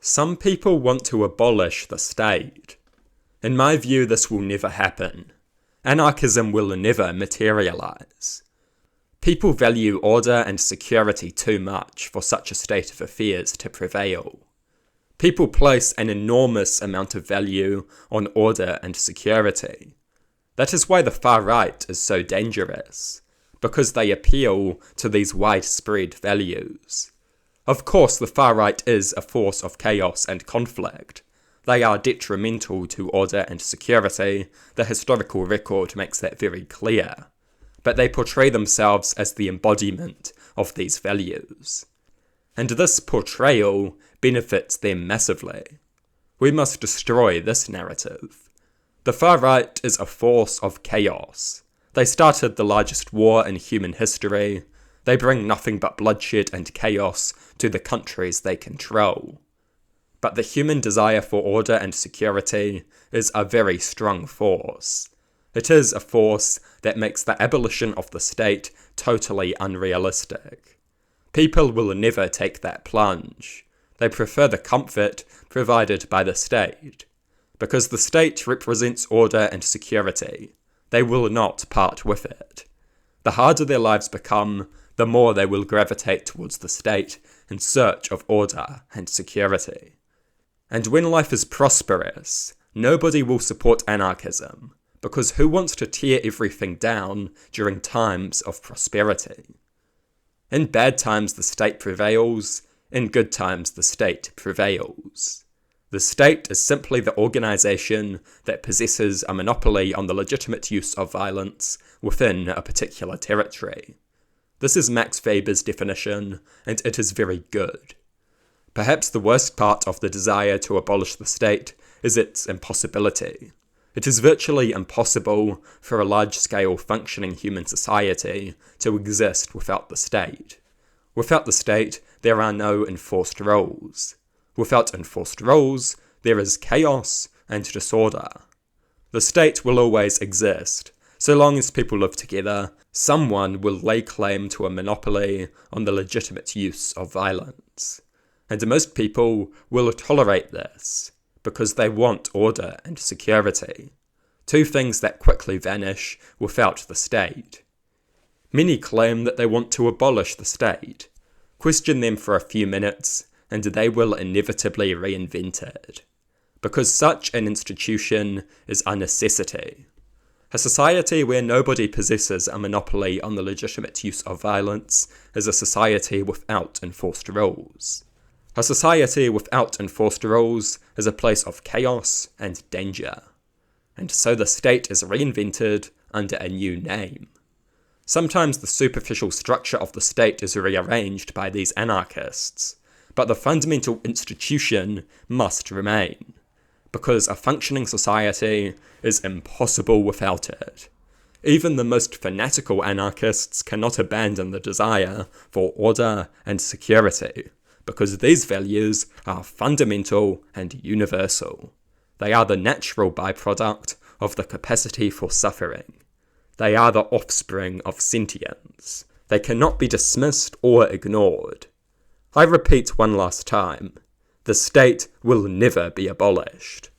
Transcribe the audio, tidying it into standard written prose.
Some people want to abolish the state. In my view, this will never happen. Anarchism will never materialize. People value order and security too much for such a state of affairs to prevail. People place an enormous amount of value on order and security. That is why the far right is so dangerous, because they appeal to these widespread values. Of course, the far right is a force of chaos and conflict. They are detrimental to order and security. The historical record makes that very clear. But they portray themselves as the embodiment of these values. And this portrayal benefits them massively. We must destroy this narrative. The far right is a force of chaos. They started the largest war in human history. They bring nothing but bloodshed and chaos to the countries they control. But the human desire for order and security is a very strong force. It is a force that makes the abolition of the state totally unrealistic. People will never take that plunge. They prefer the comfort provided by the state. Because the state represents order and security, they will not part with it. The harder their lives become, the more they will gravitate towards the state in search of order and security. And when life is prosperous, nobody will support anarchism, because who wants to tear everything down during times of prosperity? In bad times the state prevails, in good times the state prevails. The state is simply the organisation that possesses a monopoly on the legitimate use of violence within a particular territory. This is Max Weber's definition, and it is very good. Perhaps the worst part of the desire to abolish the state is its impossibility. It is virtually impossible for a large-scale functioning human society to exist without the state. Without the state, there are no enforced rules. Without enforced rules, there is chaos and disorder. The state will always exist. So long as people live together, someone will lay claim to a monopoly on the legitimate use of violence. And most people will tolerate this, because they want order and security, two things that quickly vanish without the state. Many claim that they want to abolish the state. Question them for a few minutes, and they will inevitably reinvent it, because such an institution is a necessity. A society where nobody possesses a monopoly on the legitimate use of violence is a society without enforced rules. A society without enforced rules is a place of chaos and danger. And so the state is reinvented under a new name. Sometimes the superficial structure of the state is rearranged by these anarchists, but the fundamental institution must remain, because a functioning society is impossible without it. Even the most fanatical anarchists cannot abandon the desire for order and security, because these values are fundamental and universal. They are the natural byproduct of the capacity for suffering. They are the offspring of sentience. They cannot be dismissed or ignored. I repeat one last time, the state will never be abolished.